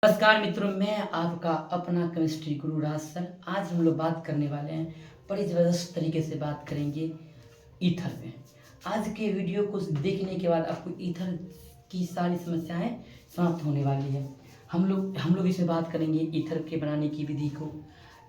नमस्कार मित्रों, मैं आपका अपना केमिस्ट्री गुरु राज सर। आज हम लोग बात करने वाले हैं, बड़ी ज़बरदस्त तरीके से बात करेंगे ईथर पे। आज के वीडियो को देखने के बाद आपको ईथर की सारी समस्याएं समाप्त होने वाली है। हम लोग इसमें बात करेंगे ईथर के बनाने की विधि को,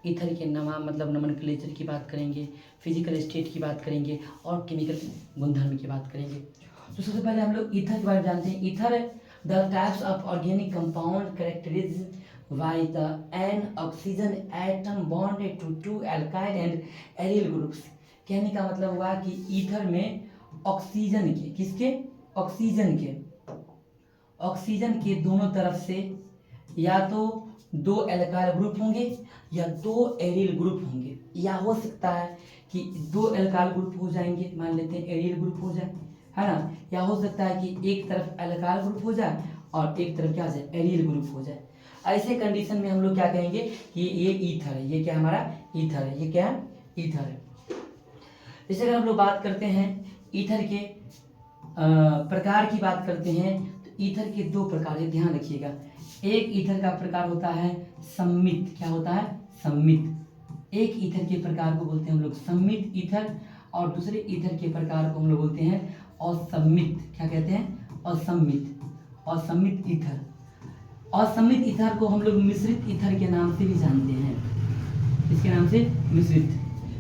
ईथर के नोमेनक्लेचर की बात करेंगे, फिजिकल स्टेट की बात करेंगे और केमिकल गुणधर्म की बात करेंगे। तो सबसे पहले हम लोग ईथर के बारे में जानते हैं। Ether the types of organic compound characterized by the an oxygen atom bonded to two alkyl and aryl groups। कहने का मतलब हुआ कि ईथर में ऑक्सीजन के ऑक्सीजन के दोनों तरफ से या तो दो एल्काइल ग्रुप होंगे या दो एरिल ग्रुप होंगे, या हो सकता है कि दो एल्काइल ग्रुप हो जाएंगे, मान लेते हैं एरिल ग्रुप हो जाए, है ना, या हो सकता है कि एक तरफ एल्काइल ग्रुप हो जाए और एक तरफ क्या हो जाए, एरिल ग्रुप हो जाए। ऐसे कंडीशन में हम लोग क्या कहेंगे कि ये ईथर है, ये क्या हमारा ईथर है, ये क्या है, ईथर है। जैसे अगर हम लोग बात करते हैं ईथर के प्रकार की बात करते हैं, तो ईथर के दो प्रकार है, ध्यान रखिएगा। एक ईथर का प्रकार होता है सम्मित, क्या होता है, सम्मित। एक ईथर के प्रकार को बोलते हैं हम लोग सम्मित ईथर, और दूसरे ईथर के प्रकार को हम लोग बोलते हैं असम्मित। क्या कहते हैं, असम्मित ईथर। असम्मित ईथर को हम लोग मिश्रित ईथर के नाम से भी जानते हैं। इसके नाम से मिश्रित,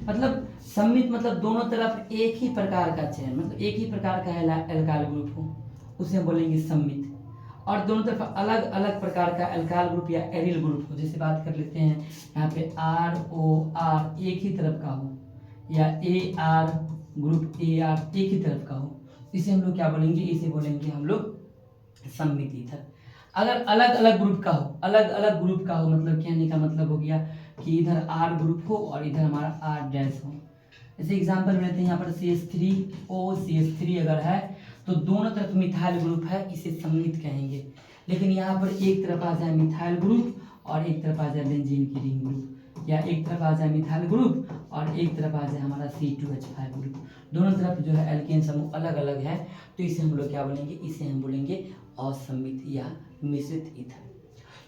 मतलब सम्मित मतलब दोनों तरफ एक ही प्रकार का चयन, मतलब एक ही प्रकार का एल्काइल ग्रुप हो, उसे हम बोलेंगे सम्मित। और दोनों तरफ अलग अलग प्रकार का एल्काइल ग्रुप या एरिल ग्रुप हो। जैसे बात कर लेते हैं यहाँ पे ROR एक ही तरफ का हो, या AR ग्रुप AR एक ही तरफ का हो, इसे हम लोग क्या बोलेंगे, इसे बोलेंगे हम लोग सम्मित ईथर। अगर अलग अलग ग्रुप का हो, अलग अलग ग्रुप का हो, मतलब कहने का मतलब हो गया कि इधर R ग्रुप हो और इधर हमारा R डैश हो। जैसे एग्जांपल लेते हैं, यहाँ पर CH3O CH3 अगर है तो दोनों तरफ मिथाइल ग्रुप है, इसे सम्मित कहेंगे। लेकिन यहाँ पर एक तरफ आ जाए मिथाइल ग्रुप और एक तरफ आ जाए बेंजीन की रिंग ग्रुप, या एक तरफ आ जाए मिथाइल ग्रुप और एक तरफ आ जाए हमारा C2H5 ग्रुप, दोनों तरफ जो है एल्केन समूह अलग अलग है, तो इसे हम लोग क्या बोलेंगे, इसे हम बोलेंगे असम्मित या मिश्रित ईथर।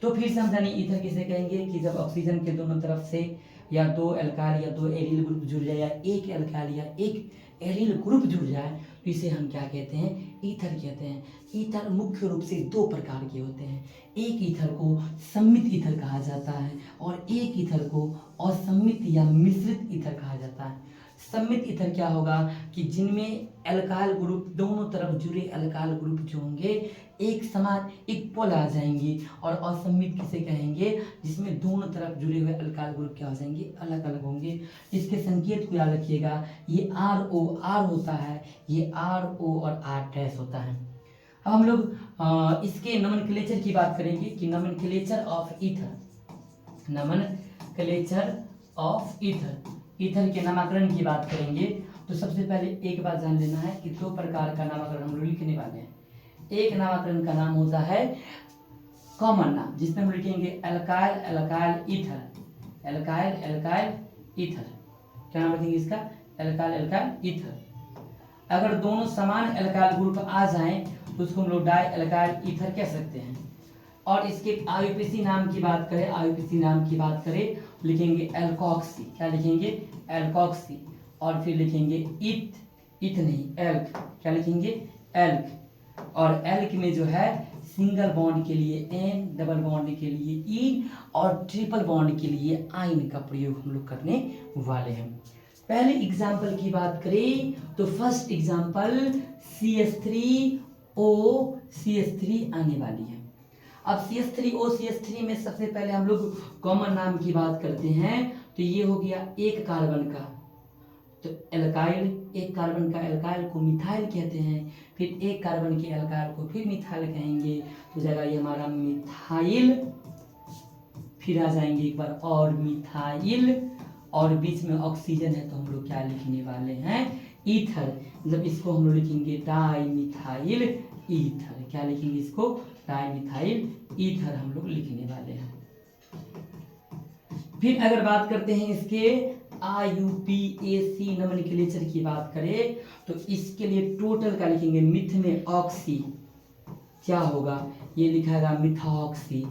तो फिर से हम जानिए ईथर किसे कहेंगे कि जब ऑक्सीजन के दोनों तरफ से या दो एल्काइल या दो एरिल ग्रुप जुड़ जाए, या एक एल्काइल या एक एरिल ग्रुप जुड़ जाए, तो इसे हम क्या कहते हैं, ईथर कहते हैं। ईथर मुख्य रूप से दो प्रकार के होते हैं। एक ईथर को सम्मित ईथर कहा जाता है और एक ईथर को असम्मित या मिश्रित ईथर कहा जाता है। सम्मित ईथर क्या होगा कि जिनमें एल्काइल ग्रुप, दोनों तरफ जुड़े एल्काइल ग्रुप जो होंगे एक समान इक्वल आ जाएंगे, और असम्मित किसे कहेंगे, जिसमें दोनों तरफ जुड़े हुए अल्काइल ग्रुप क्या हो जाएंगे, अलग अलग होंगे। इसके संकेत को याद रखिएगा, ये ROR होता है, ये RO और R डैश होता है। अब हम लोग इसके नोमेनक्लेचर की बात करेंगे कि nomenclature of ether, nomenclature of ether, ether के नामकरण की बात करेंगे। तो सबसे पहले एक बात जान लेना है कि दो प्रकार का नामकरण हम लोग लिखने वाले हैं। एक नामकरण का नाम होता है कॉमन नाम, जिसमें हम लिखेंगे alkyl alkyl ether, alkyl alkyl ether. क्या नाम रखेंगे इसका, एल्काइल एल्काइल ईथर। अगर दोनों समान एल्काइल ग्रुप आ जाएं तो उसको हम लोग डाई एल्काइल ईथर कह सकते हैं। और इसके IUPAC नाम की बात करें, IUPAC नाम की बात करें, लिखेंगे एल्कोक्सी। क्या लिखेंगे, एल्कोक्सी। और फिर लिखेंगे इथ नहीं, एल्क। क्या लिखेंगे, एल्क। और एल्क में जो है सिंगल बॉन्ड के लिए N, डबल बॉन्ड के लिए E और ट्रिपल बॉन्ड के लिए आइन का प्रयोग हम लोग करने वाले हैं। पहले एग्जाम्पल की बात करें तो फर्स्ट एग्जाम्पल CH3O CH3 आने वाली है। अब CH3O CH3 में सबसे पहले हम लोग कॉमन नाम की बात करते हैं, तो ये हो गया एक कार्बन का, तो एल्काइल, एक कार्बन का एल्काइल को मिथाइल कहते हैं, फिर एक कार्बन के एल्काइल को फिर मिथाइल कहेंगे, तो जाएगा ये हमारा मिथाइल, फिर आ जाएंगे एक बार और मिथाइल, और बीच में ऑक्सीजन है तो हम लोग क्या लिखने वाले हैं, ईथर। मतलब इसको हम लोग लिखेंगे डाई मिथाइल ईथर। क्या लिखेंगे इसको, डाई मिथाइल ईथर हम लोग लिखने वाले हैं। फिर अगर बात करते हैं इसके IUPAC नोमेनक्लेचर की बात करें, तो इसके लिए टोटल क्या लिखेंगे, मिथ में ऑक्सी क्या होगा, ये लिखाएगा मिथॉक्सी,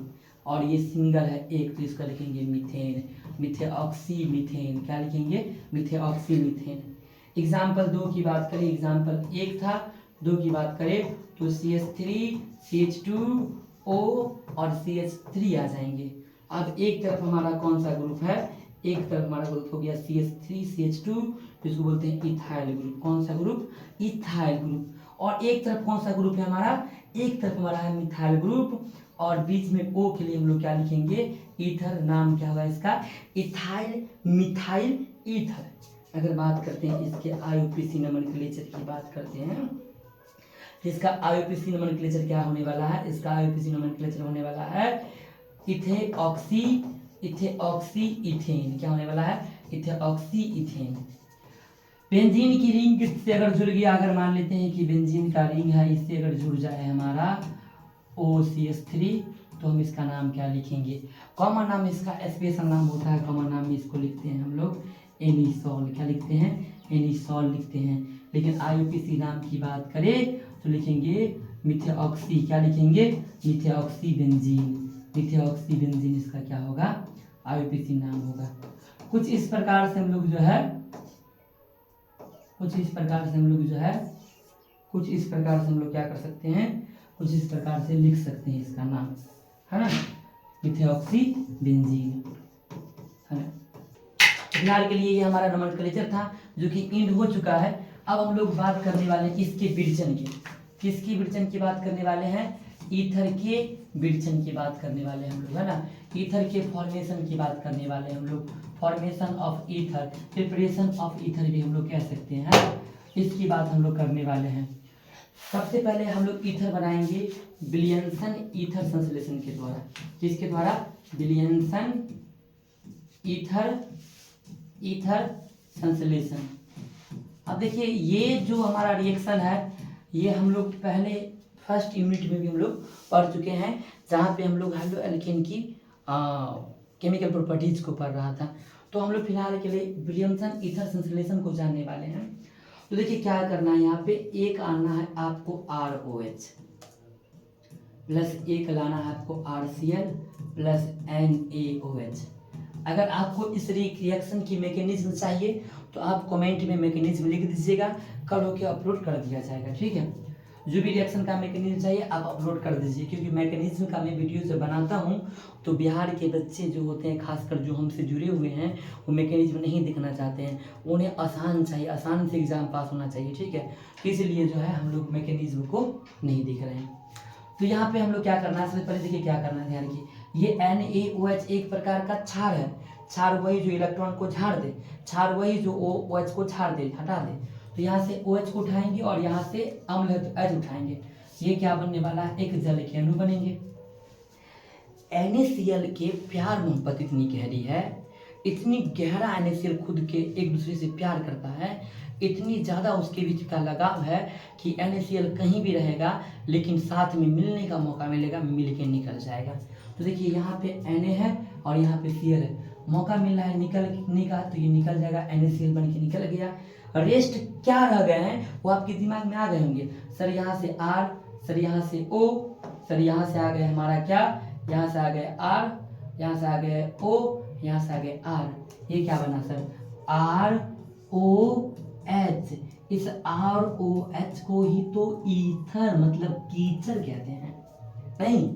और ये सिंगल है एक, तो इसका लिखेंगे मीथेन, मिथेऑक्सी मीथेन। क्या लिखेंगे? मिथेऑक्सी मीथेन। एग्जाम्पल 2 की बात करें, एग्जाम्पल 1 था, 2 की बात करें तो CH3 CH2O और CH3 आ जाएंगे। अब एक तरफ हमारा कौन सा ग्रुप है? एक तरफ हमारा ग्रुप हो गया CH3 CH2, जिसको बोलते हैं इथाइल ग्रुप। कौन सा ग्रुप? Ethyl group. और एक तरफ कौन सा ग्रुप है हमारा? एक तरफ हमारा है मिथाइल ग्रुप, और बीच में O के लिए हम लोग क्या लिखेंगे? ईथर। नाम क्या होगा इसका? Ethyl methyl ether. अगर बात करते हैं इसके IUPAC नोमेनक्लेचर की बात करते हैं, इसका IUPAC नोमेनक्लेचर क्या होने वाला है? इसका IUPAC नोमेनक्लेचर होने वाला है इथेऑक्सी इथेन। क्या होने वाला है? इथेऑक्सी इथेन। बेंजीन की रिंग किससे अगर जुड़ गया, अगर मान लेते हैं कि बेंजीन का रिंग है, इससे अगर जुड़ जाए हमारा OCH3, तो हम इसका नाम क्या लिखेंगे? कॉमन नाम इसका स्पेशल नाम होता है, कॉमन नाम में इसको लिखते हैं हम लोग एनिसॉल। क्या लिखते हैं? एनिसॉल लिखते हैं। लेकिन IUPAC नाम की बात करें तो लिखेंगे मिथेऑक्सी। क्या लिखेंगे? मिथेऑक्सी बेंजीन। मिथेऑक्सी बेंजीन इसका क्या होगा? IUPAC नाम होगा। कुछ इस प्रकार से हम लोग जो है क्या कर सकते हैं? कुछ इस प्रकार से लिख सकते हैं इसका नाम, है ना? मिथेऑक्सी बेंजीन, है ना? फिलहाल के लिए ये हमारा नोमेनक्लेचर था जो कि एंड हो चुका है। अब हम लोग बात करने वाले हैं इसके विरचन की। किसकी विरचन की बात करने वाले हैं? ईथर के विरचन की बात करने वाले हैं हम लोग, है ना? ईथर के फॉर्मेशन की बात करने वाले हैं हम लोग। Formation of ether, preparation of ether भी हम लोग कह सकते हैं, इसकी बात हम लोग करने वाले हैं। सबसे पहले हम लोग ईथर बनाएंगे विलियमसन ईथर संश्लेषण के द्वारा। किसके द्वारा? विलियमसन ईथर संश्लेषण। अब देखिए ये जो हमारा रिएक्शन है, ये हम लोग पहले फर्स्ट यूनिट में भी हम लोग पढ़ चुके हैं, जहाँ पे हम लोग हेलो एल्केन की केमिकल प्रॉपर्टीज को पढ़ रहा था। तो हम लोग फिलहाल के लिए विलियमसन ईथर संश्लेषण को जानने वाले हैं। तो देखिए क्या करना है, यहाँ पे एक आना है आपको ROH प्लस एक लाना है आपको RCl प्लस NaOH। अगर आपको इस रिएक्शन की मैकेनिज्म चाहिए तो आप कमेंट में मैकेनिज्म लिख दीजिएगा, कल होके अपलोड कर दिया जाएगा, ठीक है? जो भी रिएक्शन का मैकेनिज्म चाहिए आप अपलोड कर दीजिए, क्योंकि मैकेनिज्म का मैं वीडियो जब बनाता हूँ तो बिहार के बच्चे जो होते हैं, खासकर जो हमसे जुड़े हुए हैं, वो मैकेनिज्म नहीं देखना चाहते हैं। उन्हें आसान चाहिए, आसान से एग्जाम पास होना चाहिए, ठीक है? तो इसलिए जो है हम लोग मैकेनिज्म को नहीं देख रहे हैं। तो यहाँ पे हम लोग क्या करना है, सबसे पहले देखिए क्या करना है, ध्यान रखिए। ये NaOH एक प्रकार का क्षार है। क्षार वही जो इलेक्ट्रॉन को झाड़ दे, क्षार वही जो OH को झाड़ दे, हटा दे। तो यहाँ से OH को उठाएंगे और यहाँ से अम्ल है तो H उठाएंगे। ये क्या बनने वाला है? एक जल के अणु बनेंगे। NaCl के प्यार मोहब्बत इतनी गहरी है, इतनी गहरा NaCl खुद के एक दूसरे से प्यार करता है, इतनी ज़्यादा उसके बीच का लगाव है कि NaCl कहीं भी रहेगा लेकिन साथ में मिलने का मौका मिलेगा, मिल के निकल जाएगा। तो देखिए यहाँ पे Na है और यहाँ पे Cl है, मौका मिल रहा है निकलने का, तो ये निकल जाएगा, NaCl बन के निकल गया। रेस्ट क्या रह गए हैं वो आपके दिमाग में आ गए होंगे। सर यहाँ से R, सर यहाँ से O, सर यहाँ से आ गए हमारा क्या, यहाँ से आ गए R, यहाँ से आ गए O, यहाँ से आ गए R। ये क्या बना सर? ROH। इस ROH को ही तो ईथर मतलब कीचड़ कहते हैं, नहीं?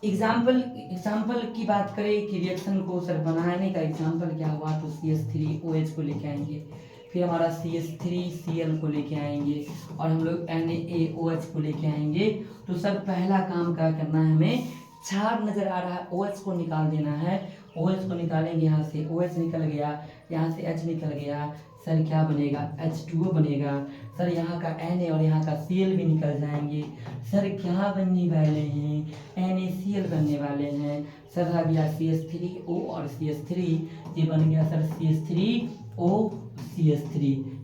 एग्जाम्पल की बात करें कि रिएक्शन को सर बनाने का एग्जाम्पल क्या हुआ, तो CH3OH को लेके आएंगे, फिर हमारा CH3Cl को लेके आएंगे और हम लोग NaOH को लेके आएंगे। तो सर पहला काम क्या करना है, हमें क्षार नजर आ रहा है, OH को निकाल देना है। OH को निकालेंगे, यहाँ से OH निकल गया, यहाँ से H निकल गया, सर क्या बनेगा? H2O बनेगा। सर यहाँ का Na और यहाँ का Cl भी निकल जाएंगे। सर क्या बनने वाले हैं? NaCl बनने वाले हैं। सर आ गया CH3O और CH3, ये बन गया सर CH3O CH3।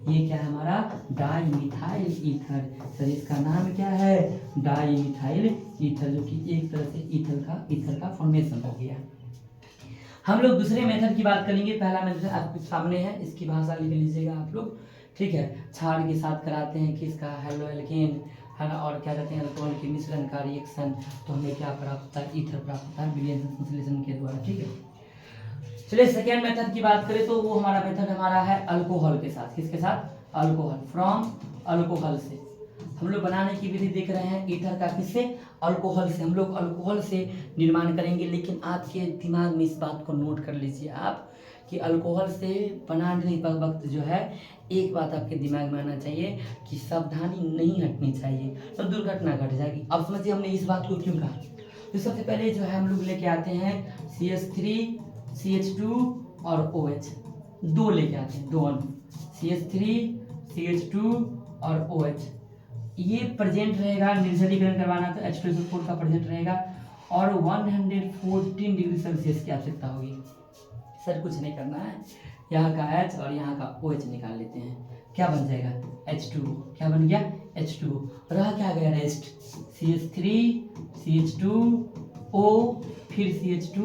ये क्या है हमारा? Dimethyl ether. सर इसका नाम क्या है? डाईमिथाइल ईथर, जो कि एक तरह से ईथर का फॉर्मेशन हो गया। हम लोग दूसरे मेथड की बात करेंगे। पहला मेथड आपके सामने है, इसकी भाषा लिख लीजिएगा आप लोग, ठीक है? क्षार के साथ कराते हैं किसका? Halo alkane. है ना। और क्या कहते हैं अल्कोहल के मिश्रण का रिएक्शन, तो हमें क्या प्राप्त होता है, ईथर प्राप्त होता है विलियमसन संश्लेषण के द्वारा। ठीक है, चलिए सेकेंड मेथड की बात करें तो वो हमारा मेथड हमारा है अल्कोहल के साथ। किसके साथ? अल्कोहल, फ्रॉम अल्कोहल से हम लोग बनाने की विधि देख रहे हैं ईथर का। किससे? अल्कोहल से। हम लोग अल्कोहल से निर्माण करेंगे, लेकिन आपके दिमाग में इस बात को नोट कर लीजिए आप कि अल्कोहल से बनाने वक्त जो है एक बात आपके दिमाग में आना चाहिए कि सावधानी नहीं हटनी चाहिए, तो दुर्घटना घट जाएगी। अब समझिए हमने इस बात को क्यों कहा। तो सबसे पहले जो है हम लोग लेके आते हैं CH3 CH2 और OH, दो लेके आते हैं, दो अणु CH3 CH2 और OH। ये प्रेजेंट रहेगा, निर्जलीकरण करवाना तो H2SO4 का प्रेजेंट रहेगा और 114 डिग्री सेल्सियस की आवश्यकता होगी। सर कुछ नहीं करना है, यहाँ का H और यहाँ का OH निकाल लेते हैं, क्या बन जाएगा H2O। क्या बन गया H2O। रह क्या गया रेस्ट, CH3 CH2O फिर CH2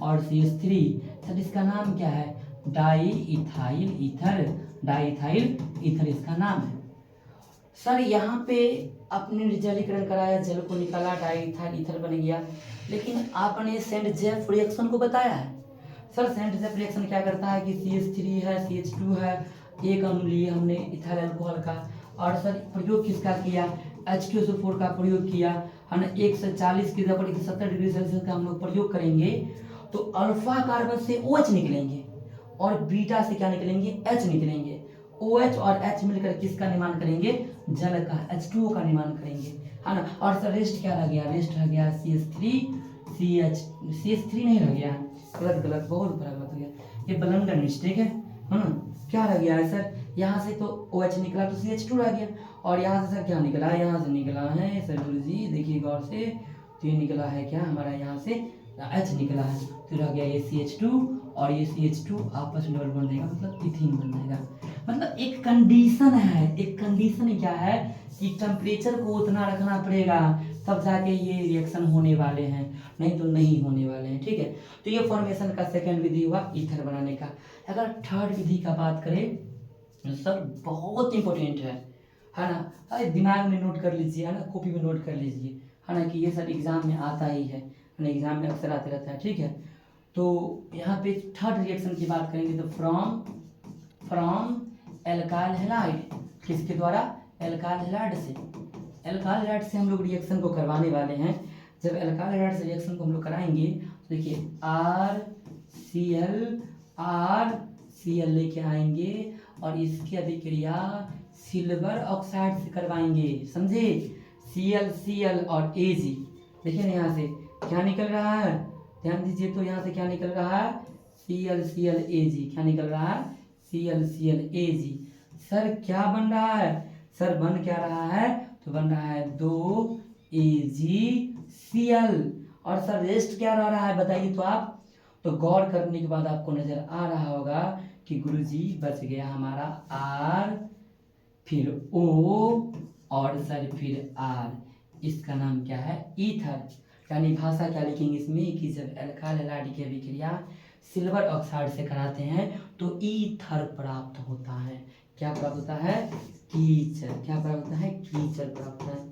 और CH3। सर इसका नाम क्या है? Di ethyl ether, di ethyl ether इसका नाम है। सर यहाँ पे आपने निर्जलीकरण कराया, जल को निकाला, डाई इथाइल ईथर बन गया, लेकिन आपने सेंट जेफ रिएक्शन को बताया है। सर सेंट जेफ रिएक्शन क्या करता है कि CH3 है CH2 है, एक अणु लिए हमने इथाइल अल्कोहल का, और सर प्रयोग किसका किया? H2SO4 का प्रयोग किया, है ना। 140 की जगह पर 170 डिग्री सेल्सियस का हम लोग प्रयोग करेंगे तो अल्फा कार्बन से OH निकलेंगे और बीटा से क्या निकलेंगे? H निकलेंगे। OH और H मिलकर किसका निर्माण करेंगे? जल का, H2O का निर्माण करेंगे, है ना। और सर रेस्ट क्या रह गया? रेस्ट रह गया CH3 नहीं रह गया, गलत बहुत बड़ा गलत हो गया, ये ब्लंडर मिस्टेक है ना। क्या रह गया है सर? यहाँ से तो OH निकला तो CH2 रह गया, और यहाँ से सर क्या निकला? यहाँ से निकला है सर जी देखिए गौर से, तो ये निकला है क्या हमारा? यहाँ से H निकला है, तो रह गया ये CH2 और ये CH2 आपस में डबल बॉन्ड देगा, मतलब इथीन बन जाएगा। मतलब एक कंडीशन है, एक कंडीशन क्या है कि टेम्परेचर को उतना रखना पड़ेगा तब जाके ये रिएक्शन होने वाले हैं, नहीं तो नहीं होने वाले हैं। ठीक है, तो ये फॉर्मेशन का सेकंड विधि हुआ ईथर बनाने का। अगर थर्ड विधि का बात करें तो सर बहुत इंपॉर्टेंट है ना। अरे दिमाग में नोट कर लीजिए, है ना, कॉपी में नोट कर लीजिए, है ना, कि ये सर एग्जाम में आता ही है ना, एग्जाम में अक्सर आते रहता है। ठीक है, तो यहाँ पे थर्ड रिएक्शन की बात करेंगे तो फ्रॉम एल्काइल हैलाइड, किसके द्वारा? एल्काइल हैलाइड से। एल्काइल हैलाइड से हम लोग रिएक्शन को करवाने वाले हैं। जब एल्काइल हैलाइड से रिएक्शन को हम लोग कराएंगे तो देखिए RCl लेके आएंगे और इसकी अभिक्रिया सिल्वर ऑक्साइड से करवाएंगे, समझे। Cl और Ag, देखिए ना यहाँ से क्या निकल रहा है, ध्यान दीजिए तो यहाँ से क्या निकल रहा है? Cl क्या निकल रहा है? Cl सर क्या बन रहा है? सर बन क्या रहा है? तो बन रहा है 2AgCl, और सर रेस्ट क्या रह रहा है बताइए तो आप। तो गौर करने के बाद आपको नजर आ रहा होगा कि गुरुजी बच गया हमारा R, फिर O और सर फिर R, इसका नाम क्या है? ईथर। यानी भाषा क्या लिखेंगे इसमें कि जब एल्काइल हैलाइड की अभिक्रिया सिल्वर ऑक्साइड से कराते हैं तो ईथर प्राप्त होता है। क्या प्राप्त होता है? कीचड़। क्या प्राप्त होता है? कीचड़ प्राप्त होता है।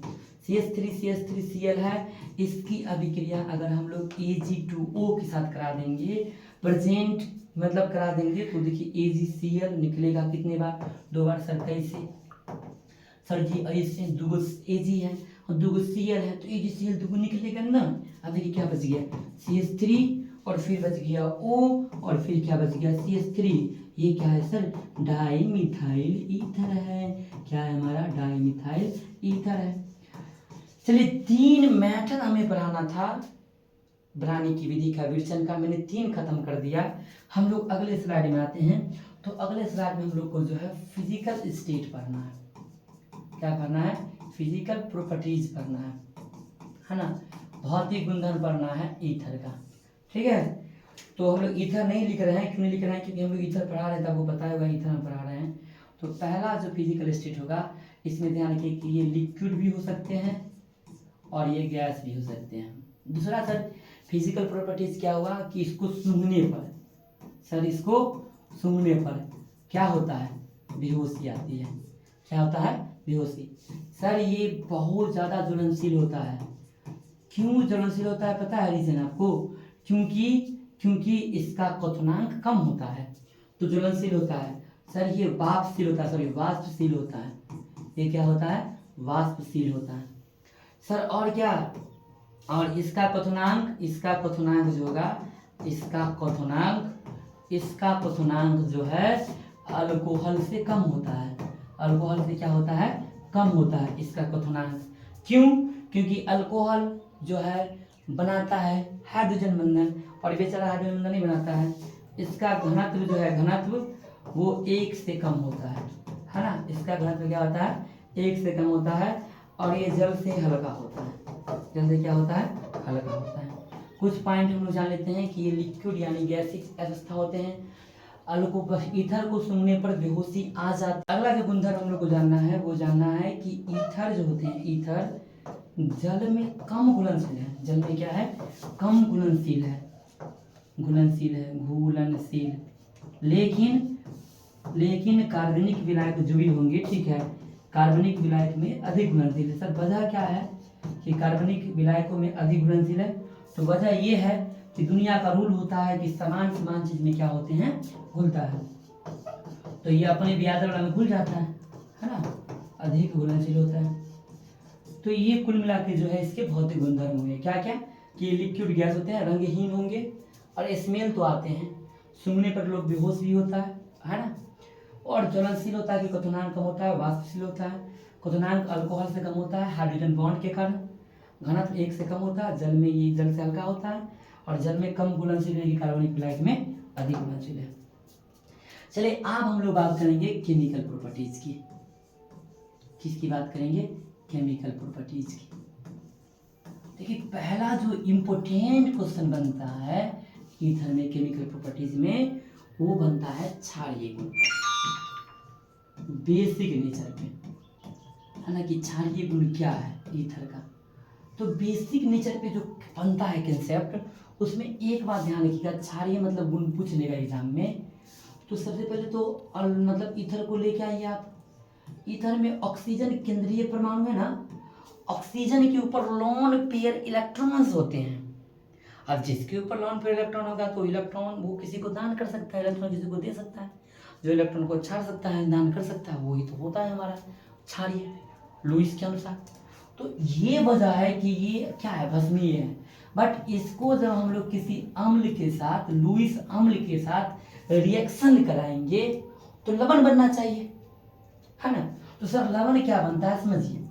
CH3Cl है, इसकी अभिक्रिया अगर हम लोग Ag2O के साथ करा देंगे, प्रेजेंट मतलब करा देंगे, तो देखिए AgCl निकलेगा कितने बार? 2 बार। सर कैसे? सर जी ऐसे दूगो Ag है और दूगो Cl है तो AgCl दूगो निकलेगा ना। अब देखिए क्या बच गया? CH3 और फिर बच गया O और फिर क्या बच गया? CH3। ये क्या है सर? डाई मिथाइल ईथर है। क्या है हमारा? डाई मिथाइल ईथर है। चलिए 3 मेथड हमें पढ़ाना था, बनाने की विधि का, विरचन का, मैंने 3 खत्म कर दिया। हम लोग अगले स्लाइड में आते हैं। तो अगले स्लाइड में हम लोग को जो है फिजिकल स्टेट पढ़ना है। क्या पढ़ना है? फिजिकल प्रॉपर्टीज पढ़ना है ना, भौतिक गुणधर्म पढ़ना है ईथर का। ठीक है, तो हम लोग ईथर नहीं लिख रहे हैं, क्यों नहीं लिख रहे हैं? क्योंकि हम लोग ईथर पढ़ा रहे थे, आपको बताया हुआ ईथर हम पढ़ा रहे हैं। तो पहला जो फिजिकल स्टेट होगा इसमें ध्यान रखिए कि ये लिक्विड भी हो सकते हैं और ये गैस भी हो सकते हैं। दूसरा सर फिजिकल प्रॉपर्टीज क्या हुआ कि इसको सूंघने पर, सर इसको सूंघने पर क्या होता है? बेहोशी आती है। क्या होता है? बेहोशी। सर ये बहुत ज़्यादा ज्वलनशील होता है। क्यों ज्वलनशील होता है पता है रीजन आपको? क्योंकि इसका क्वथनांक कम होता है तो ज्वलनशील होता है। सर ये वाष्पशील होता है, सॉरी वाष्पशील होता है। ये क्या होता है? वाष्पशील होता है। सर और क्या? और इसका क्वथनांक जो होगा, इसका क्वथनांक जो है अल्कोहल से कम होता है। अल्कोहल से क्या होता है? कम होता है इसका क्वथनांक। क्यों? क्योंकि अल्कोहल जो है बनाता है हाइड्रोजन बंधन और बेचारा हाइड्रोजन बंधन नहीं बनाता है। इसका घनत्व जो है, वो 1 से कम होता है ना। इसका घनत्व क्या होता है? 1 से कम होता है और ये जल से हल्का होता है। जल से क्या होता है? हल्का होता है। कुछ पॉइंट हम लोग जान लेते हैं कि ये लिक्विड यानी गैसिक अवस्था होते हैं। ईथर को सूंघने पर बेहोशी आ जाती है। अगला जो गुणधर्म हम लोग को जानना है वो जानना है कि ईथर जो होते हैं, ईथर जल में कम घुलनशील है। जल में क्या है? कम घुलनशील है। लेकिन कार्बनिक विलायक जो भी होंगे, ठीक है, कार्बनिक विलायक में अधिक घुलनशील है। सर वजह क्या है कि कार्बनिक विलायकों में अधिक घुलनशील है? तो वजह ये है कि दुनिया का रूल होता है कि समान चीज में क्या होते हैं? घुलता है। तो ये अपने ब्याज वाला में घुल जाता है ना, अधिक घुलनशील होता है। तो ये कुल मिला के जो है इसके भौतिक गुणधर्म होंगे। क्या क्या? कि लिक्विड गैस होते हैं, रंगहीन होंगे और स्मेल तो आते हैं, सूंघने पर लोग बेहोश भी होता है ना। और ज्वलनशील होता है कि क्वथनांक कम होता है, वाष्पशील होता है, क्वथनांक अल्कोहल से कम होता है हाइड्रोजन बॉन्ड के कारण, घनत्व 1 से कम होता है, जल में ये जल से हल्का होता है और जल में कम घुलनशील है, कार्बनिक विलायक में अधिक घुलनशील है। चलिए अब हम लोग बात करेंगे केमिकल प्रॉपर्टीज की। किसकी बात करेंगे? केमिकल प्रॉपर्टीज की। देखिए पहला जो इम्पोर्टेंट क्वेश्चन बनता है ईथर में केमिकल प्रॉपर्टीज में, वो बनता है क्षारीय गुण पर, बेसिक नेचर पे, है ना, कि क्षारीय गुण क्या है ईथर का। तो बेसिक नेचर पे जो बनता है कंसेप्ट, उसमें एक बात ध्यान रखिएगा, क्षारीय मतलब गुण पूछ लेगा एग्जाम में। तो सबसे पहले तो मतलब ईथर को लेके आइए आप। ईथर में ऑक्सीजन केंद्रीय परमाणु है ना, ऑक्सीजन के ऊपर लोन पेयर इलेक्ट्रॉन्स होते हैं। अब जिसके ऊपर लोन पेयर इलेक्ट्रॉन होगा तो इलेक्ट्रॉन वो किसी को दान कर सकता है, इलेक्ट्रॉन किसी को दे सकता है। जो इलेक्ट्रॉन को छाड़ सकता है, दान कर सकता है, वही तो होता है हमारा क्षारीय, लुईस के अनुसार। तो ये वजह है कि ये क्या है? भस्मीय है। बट इसको जब हम लोग किसी अम्ल के साथ, लुईस अम्ल के साथ रिएक्शन कराएंगे तो लवण बनना चाहिए, है ना। तो सर लवण क्या बनता है समझिए।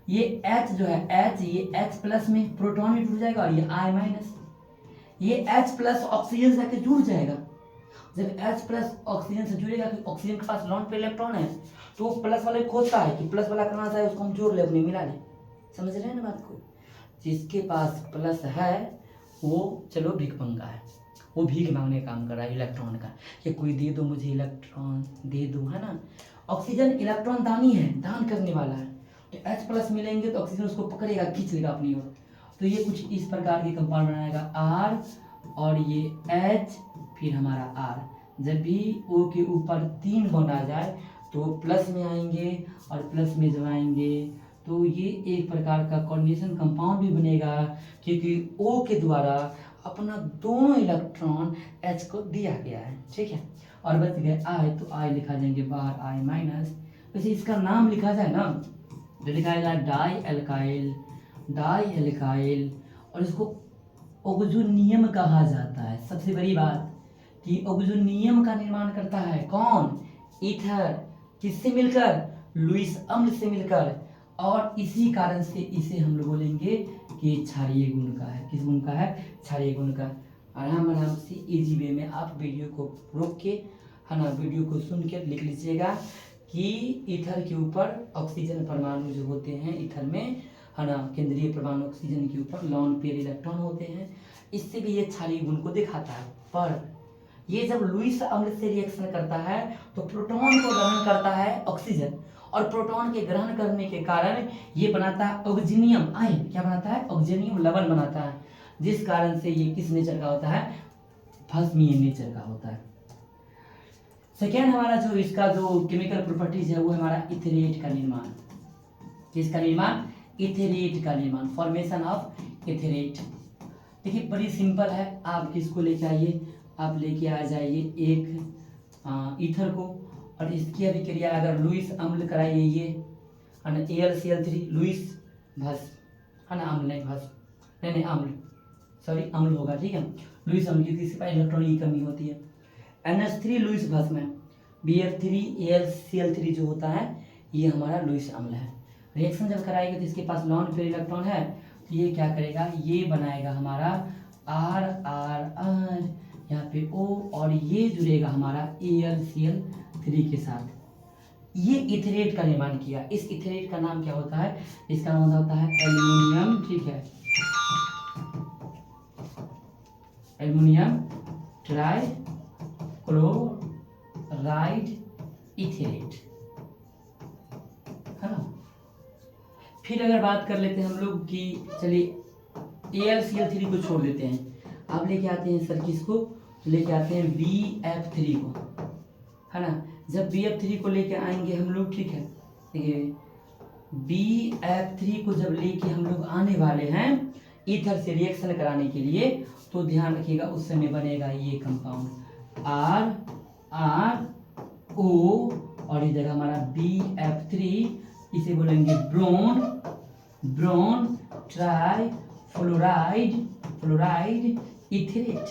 ये H जो है H, ये H प्लस में प्रोटॉन में जुड़ जाएगा और ये I माइनस, ये H प्लस ऑक्सीजन से आके जुड़ जाएगा। जब H प्लस ऑक्सीजन से जुड़ेगा कि ऑक्सीजन के पास लोन पे इलेक्ट्रॉन है तो वो प्लस वाले खोजता है कि प्लस वाला करना चाहिए, उसको हम जोड़ ले, अपने मिला ले। समझ रहे हैं ना बात को? जिसके पास प्लस है वो चलो भिखमंगा है, वो भीख मांगने का काम कर रहा है इलेक्ट्रॉन का, कि कोई दे दो मुझे इलेक्ट्रॉन, दे दो, है ना। ऑक्सीजन इलेक्ट्रॉन दानी है, दान करने वाला है। तो H प्लस मिलेंगे तो ऑक्सीजन उसको पकड़ेगा, खींच लेगा अपनी ओर। तो ये कुछ इस प्रकार के कंपाउंड बनाएगा R और ये H, फिर हमारा R। जब भी O के ऊपर 3 बॉन्ड आ जाए तो प्लस में आएंगे और प्लस में जब आएंगे तो ये एक प्रकार का कोऑर्डिनेशन कंपाउंड भी बनेगा, क्योंकि O के द्वारा अपना दोनों इलेक्ट्रॉन H को दिया गया है, ठीक है। और बच गए I, तो I लिखा जाएंगे बाहर I माइनस। वैसे इसका नाम लिखा जाए ना तो लिखा जाएगा डाई एल्काइल, और इसको ओक्सोनियम कहा जाता है। सबसे बड़ी बात कि ओक्सोनियम का निर्माण करता है कौन? ईथर। किससे मिलकर? लुईस अम्ल से मिलकर। और इसी कारण से इसे हम लोग बोलेंगे कि क्षारीय गुण का है। किस गुण का है? क्षारीय गुण का। आराम से इजी वे में आप वीडियो को रोक के, है ना, वीडियो को सुन के लिख लीजिएगा कि ईथर के ऊपर ऑक्सीजन परमाणु जो होते हैं ईथर में, है ना, केंद्रीय परमाणु ऑक्सीजन के ऊपर लोन पेयर इलेक्ट्रॉन होते हैं। इससे भी ये क्षारीय गुण को दिखाता है। पर ये जब लुईस अम्ल से रिएक्शन करता है तो प्रोटॉन को ग्रहण करता है ऑक्सीजन, और प्रोटॉन के ग्रहण करने के कारण ये बनाता है ऑक्सीनियम आयन। क्या बनाता है? ऑक्सीनियम लवण बनाता है, जिस कारण से ये किस नेचर का होता है? भस्मीय नेचर का होता है। सेकेंड हमारा जो इसका जो केमिकल प्रॉपर्टीज है वो हमारा इथरेट का निर्माण। किसका निर्माण? इथेरेट का निर्माण, फॉर्मेशन ऑफ इथेरेट। देखिए बड़ी सिंपल है, आप किसको लेके आइए, आप लेके आ जाइए एक ईथर को, और इसकी अभिक्रिया अगर लुईस अम्ल कराइए ये AlCl3 लुईस भस्म है ना, अम्ल नहीं भस्म, नहीं अम्ल, सॉरी अम्ल होगा, ठीक है। लुईस अम्ल की इसके पास इलेक्ट्रॉन की कमी होती है। NH3 लुईस भस्म है, BF3 AlCl3 जो होता है ये हमारा लुईस अम्ल है। रिएक्शन जब कराएगा तो इसके पास लॉन पेयर इलेक्ट्रॉन है, तो ये क्या करेगा, ये बनाएगा हमारा RR, यहाँ पे O, और ये जुड़ेगा हमारा AlCl3 के साथ। ये इथेरेट का निर्माण किया। इस इथेरेट का नाम क्या होता है? इसका नाम होता है एल्युमिनियम, ठीक है, एल्युमिनियम ट्राइक्लोराइड इथेरेट, है ना। फिर अगर बात कर लेते हैं हम लोग कि चलिए AlCl3 को छोड़ लेते हैं, आप लेके आते हैं सर किसको, लेके आते हैं BF3 को, है ना। जब BF3 को लेके आएंगे हम लोग, ठीक है, देखिए BF3 को जब लेके हम लोग आने वाले हैं ईथर से रिएक्शन कराने के लिए, तो ध्यान रखिएगा उस समय बनेगा ये कंपाउंड RRO, और इधर हमारा BF3, इसे बोलेंगे ब्रोन ट्राई फ्लोराइड इथेरेट।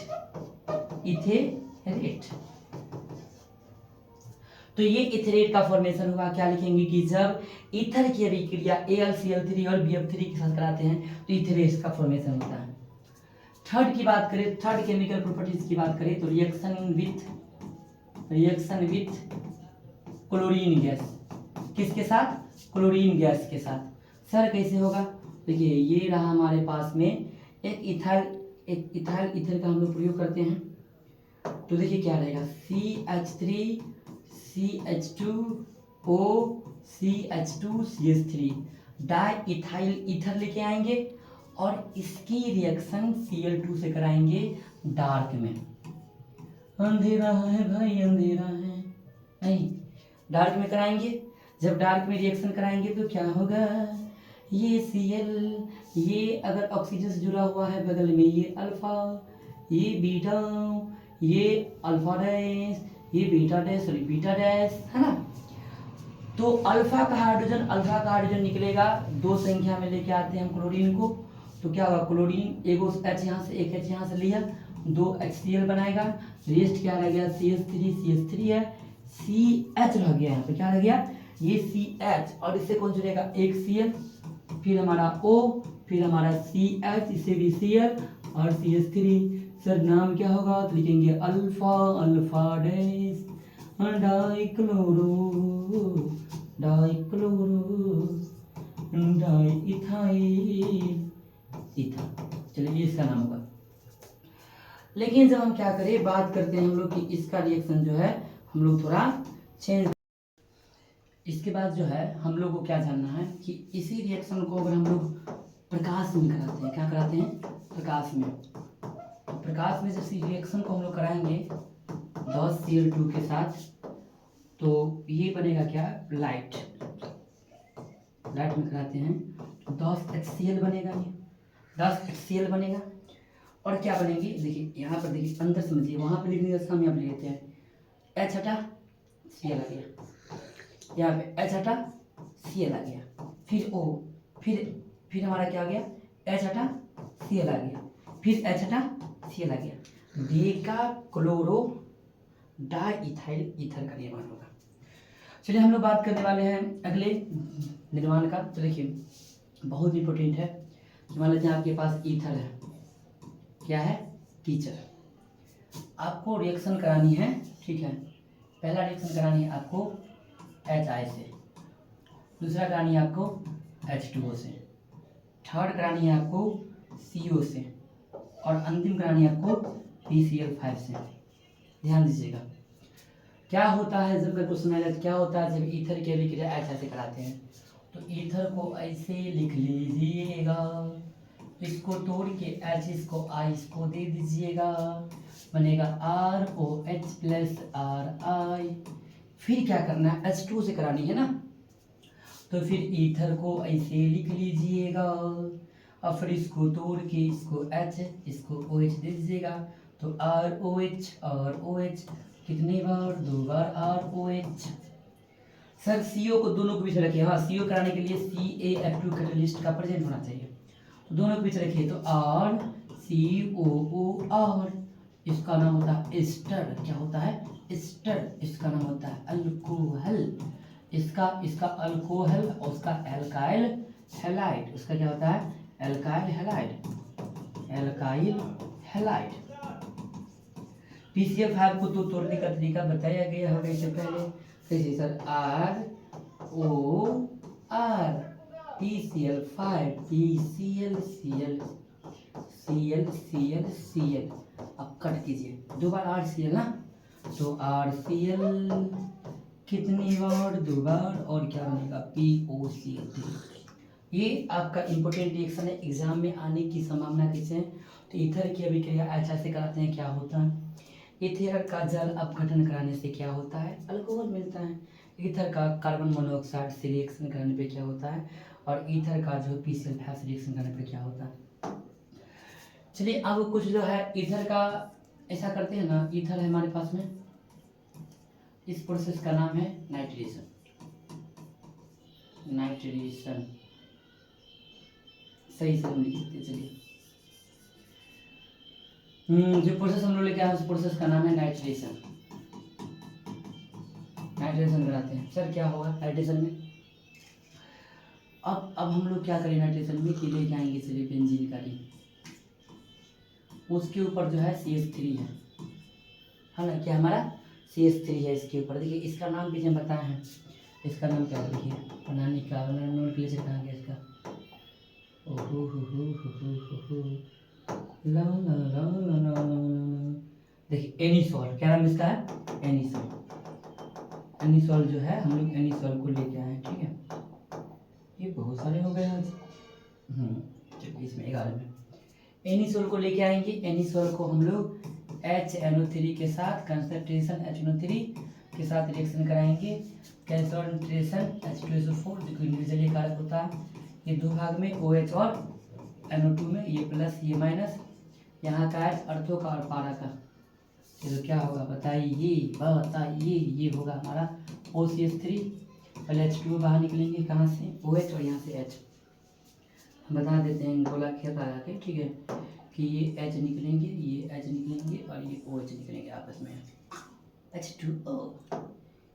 तो ये इथेरेट का फॉर्मेशन हुआ। क्या लिखेंगे कि जब ईथर की अभिक्रिया AlCl3 और BF3 के साथ कराते हैं तो इथेरेट का फॉर्मेशन होता है। थर्ड की बात करें, थर्ड केमिकल प्रॉपर्टीज की बात करें तो रिएक्शन विथ क्लोरीन गैस, किसके साथ? क्लोरीन गैस के साथ। सर कैसे होगा? देखिए ये रहा हमारे पास में एक इथाइल ईथर का हम लोग प्रयोग करते हैं, तो देखिए क्या रहेगा, CH3 CH2O CH2 CH3, di ethyl ether लेके आएंगे और इसकी रिएक्शन Cl2 से कराएंगे डार्क में। अंधेरा है भाई अंधेरा है, नहीं, डार्क में कराएंगे। जब डार्क में रिएक्शन कराएंगे तो क्या होगा, ये Cl, ये अगर ऑक्सीजन से जुड़ा हुआ है बगल में ये अल्फा, ये बीटा, ये अल्फा डैश, ये beta dash, sorry beta dash, है ना। तो अल्फा का हाइड्रोजन निकलेगा, दो संख्या में लेके आते हैं हम क्लोरीन को, तो क्या होगा, क्लोरीन एगो H यहाँ से एक H यहाँ से लिया, दो HCl बनाएगा, रेस्ट क्या रह गया, CH3 है, CH रह गया, यहाँ पे क्या रह गया, ये CH, और इससे कौन जुड़ेगा, एक Cl, फिर हमारा O, फिर हमारा CH, इससे भी Cl और CH3। सर नाम क्या होगा, तो लिखेंगे alpha dash dichloro diethyl ether, चलिए इसका नाम होगा। लेकिन जब हम क्या करें, बात करते हैं हम लोग कि इसका रिएक्शन जो है हम लोग थोड़ा चेंज। इसके बाद जो है हम लोग को क्या जानना है कि इसी रिएक्शन को अगर हम लोग प्रकाश में कराते हैं, क्या कराते हैं, प्रकाश में, तो प्रकाश में जब इस रिएक्शन को हम लोग कराएंगे 10Cl2 के साथ, तो ये बनेगा क्या, लाइट में कराते हैं तो 10HCl बनेगा, ये 10HCl बनेगा। और क्या बनेंगे, देखिए यहाँ पर देखिए अंदर समझिए, वहाँ पर लिखने का हम यहाँ पर लिख लेते हैं H हटा Cl आ गया, यहाँ पे H हटा Cl आ गया, फिर O, फिर हमारा क्या आ गया, H हटा Cl आ गया, फिर H हटा Cl आ गया, डेका क्लोरो डाइइथाइल ईथर का निर्माण होगा। चलिए हम लोग बात करने वाले हैं अगले निर्माण का। तो देखिए बहुत इंपॉर्टेंट है, मान लेते हैं आपके पास ईथर है, क्या है, टीचर, आपको रिएक्शन करानी है, ठीक है। पहला रिएक्शन करानी है आपको HI से, दूसरा करानी है आपको H2O से, थर्ड करानी है आपको CO से, और अंतिम करानी है आपको PCl5 से। ध्यान दीजिएगा क्या होता है जब क्वेश्चन आएगा, क्या होता है जब ईथर की अभिक्रिया ऐसे ऐसे कराते हैं, तो ईथर को ऐसे लिख लीजिएगा, इसको तोड़ के H इसको I इसको दे दीजिएगा, बनेगा ROH प्लस RI। फिर क्या करना है, H2 से करानी है ना, तो फिर ईथर को ऐसे लिख लीजिएगा और फिर इसको तोड़ के इसको H इसको OH दे दीजिएगा। तो ROH कितनी बार, 2 बार ROH। सर CO को दोनों के बीच में रखिए। हाँ, CO कराने के लिए CaF2 कैटलिस्ट का प्रेजेंट होना चाहिए, तो दोनों के बीच रखिए। तो RCOOR, इसका नाम होता है एस्टर। क्या होता है? एस्टर। इसका नाम होता है अल्कोहल। इसका अल्कोहल और उसका एल्काइल हैलाइड। उसका क्या होता है? Alkyl halide. PCl5 को तो तोड़ने का तरीका बताया गया होगा इससे पहले। कैसे सर? ROR PCl5 Cl। अब कट कीजिए, 2 बार RCl ना, तो RCl कितनी बार, 2 बार, और क्या बनेगा? POCl3। ये आपका इंपॉर्टेंट रिएक्शन है, एग्जाम में आने की संभावना कैसे है। तो ईथर की अभिक्रिया अच्छा से कराते हैं, क्या होता है? ईथर का जल अपघटन कराने से क्या होता है? अल्कोहल मिलता है। ईथर का कार्बन मोनोऑक्साइड से रिएक्शन कराने पे क्या होता है? और ईथर का जो PCl5 से रिएक्शन करने पे क्या होता है? चलिए अब कुछ जो है ईथर का ऐसा करते हैं ना। ईथर है हमारे पास में, इस प्रोसेस का नाम है नाइट्रेशन। सही से हम लिख सकते। चलिए जो प्रोसेस हम लोग लेके आए उस प्रोसेस का नाम है नाइट्रेशन कराते हैं। सर क्या होगा नाइट्रेशन में? अब हम लोग क्या करें नाइट्रेशन में कि लेके आएंगे चलिए बेंजीन का रिंग, उसके ऊपर जो है CH3 है ना? क्या हमारा CH3 है इसके ऊपर। देखिए इसका नाम भी जब बताए हैं, इसका नाम क्या देखिए बनाने का नोमेनक्लेचर कहाँ गया इसका? ओहो हो ला ला ला ला ला। देखिए एनिसोल, क्या नाम इसका है? एनिसोल जो है हम लोग एनिसोल को लेके आए हैं। ठीक है, ये बहुत सारे हो गए आज। चलिए इसमें 11 में एनिसोल को लेके आएंगे। एनिसोल को हम लोग HNO3 के साथ कंसंट्रेशन HNO3 के साथ रिएक्शन कराएंगे। कंसंट्रेशन H2SO4 जो कि निर्जलीय कारक होता है। ये 2 भाग में OH और NO2 में, ये प्लस ये माइनस, यहाँ का है अर्थों का और पारा का। तो क्या होगा बताइए? ये होगा हमारा OCH3। पहले H2 बाहर निकलेंगे, कहाँ से? OH, और यहाँ से H। हम बता देते हैं गोला खेत लगा के, ठीक है, कि ये H निकलेंगे, ये H निकलेंगे और ये OH निकलेंगे आपस में। H2O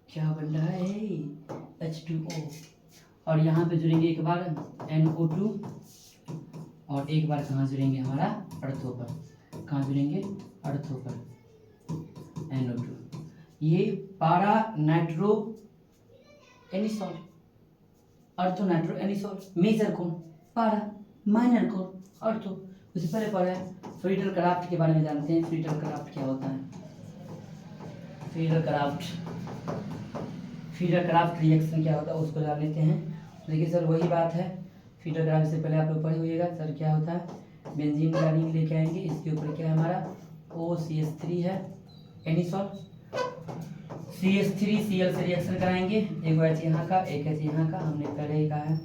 क्या बन रहा है? H2O। और यहाँ पे जुड़ेंगे एक बार NO2 और एक बार कहाँ जुड़ेंगे? हमारा अर्थों पर। कहाँ जुड़ेंगे? अर्थों पर NO2। ये पारा नाइट्रो एनिसोल, अर्थो नाइट्रो एनिसोल। मेजर कौन? पारा। माइनर कौन? अर्थो। उससे पहले पढ़ा है फ्रीडल क्राफ्ट के बारे में जानते हैं। फ्रीडल क्राफ्ट क्या होता है? फ्रीडल क्राफ्ट रिएक्शन क्या होता है उसको जान लेते हैं। देखिए सर वही बात है, फ्रीडल क्राफ्ट से पहले आप लोग पढ़े होइएगा। सर क्या होता है? बेंजीन का रिंग लेके आएंगे, इसके ऊपर क्या है हमारा? OCH3 है, एनिसोल। CH3Cl से रिएक्शन कराएंगे, एक H यहाँ का, एक H यहाँ का। हमने पहले ही कहा है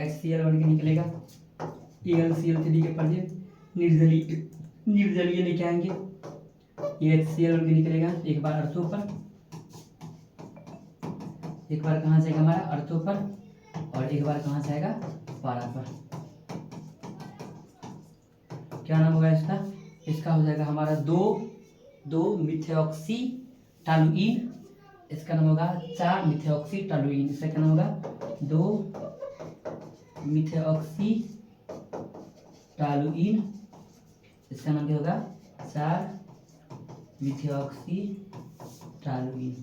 HCl बन के निकलेगा। AlCl3 के पढ़िए निर्जलीय लेके आएंगे, ये HCl बन के निकलेगा। एक बार अर्थों पर, एक बार कहाँ जाएगा हमारा? अर्थों पर, और एक बार कहाँ जाएगा? पारा पर। क्या नाम होगा इसका? इसका हो जाएगा हमारा 2 मिथॉक्सीटालुइन। इसका नाम होगा 4 मिथॉक्सीटालुइन। इसका क्या नाम होगा? 2 मिथॉक्सीटालुइन। इसका नाम क्या होगा? 4 मिथॉक्सीटालुइन।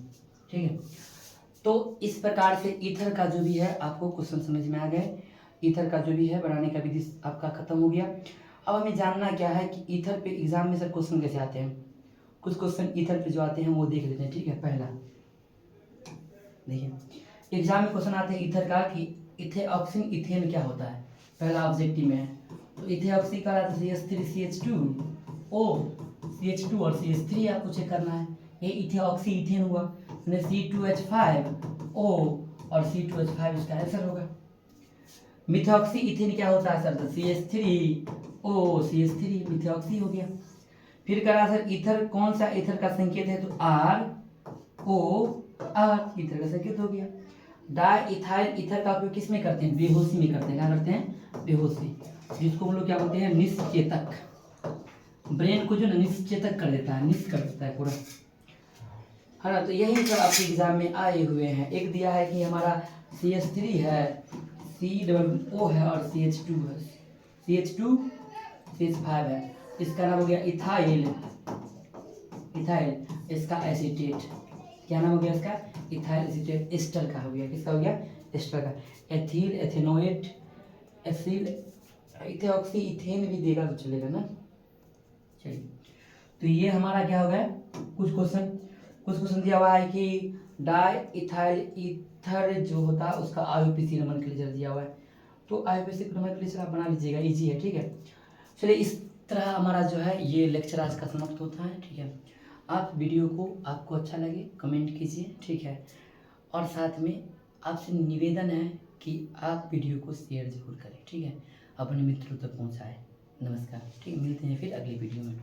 ठीक है, तो इस प्रकार से ईथर का जो भी है आपको क्वेश्चन समझ में आ गए। ईथर का जो भी है बनाने का विधि आपका खत्म हो गया। अब हमें जानना क्या है कि ईथर पे एग्जाम में सर क्वेश्चन कैसे आते हैं। कुछ क्वेश्चन ईथर पे जो आते हैं वो देख लेते हैं। ठीक है, पहला देखिए एग्जाम में क्वेश्चन आते हैं ईथर का कि इथेऑक्सिन इथेन क्या होता है। पहला ऑब्जेक्टिव में है, तो इथेऑक्सी का CH3CH2O CH2 और CH3 आपको चेक करना है। ये इथेऑक्सी इथेन हुआ, C2H5O और C2H5 इसका आंसर होगा। मिथॉक्सी इथेन क्या होता है सर? तो CH3 मिथॉक्सी हो गया। फिर करा सर ईथर, कौन सा ईथर का संकेत है? तो ROR ईथर का संकेत हो गया। डाई इथाइल ईथर का उपयोग किस में करते हैं? बेहोशी में करते हैं। क्या करते हैं? बेहोशी, जिसको हम लोग क्या बोलते हैं? निश्चेतक। ब्रेन को जो ना निश्चेतक कर देता है, निश्च कर देता है पूरा, है ना। तो यही सब आपके एग्जाम में आए हुए हैं। एक दिया है कि हमारा CH3 है, COO है और CH2 है, CH2 CH5 है। इसका नाम हो गया इथाइल, इसका एसीटेट। क्या नाम हो गया इसका? इथाइल एसीटेट, एस्टर का हो गया। किसका हो गया? एस्टर का। एथिल, एथेनोएट, एसिल, इथेऑक्सी, इथेन भी देगा तो चलेगा ना। चलिए, तो ये हमारा क्या हो गया? कुछ क्वेश्चन दिया हुआ है कि डाई इथाइल ईथर जो होता है उसका IUPAC नोमेनक्लेचर दिया हुआ है। तो IUPAC नोमेनक्लेचर आप बना लीजिएगा, इजी है, ठीक है। चलिए, इस तरह हमारा जो है ये लेक्चर आज का समाप्त होता है, ठीक है। आप वीडियो को आपको अच्छा लगे कमेंट कीजिए, ठीक है। और साथ में आपसे निवेदन है कि आप वीडियो को शेयर जरूर करें, ठीक है, अपने मित्रों तक पहुंचाएं। नमस्कार, ठीक है, मिलते हैं फिर अगली वीडियो में।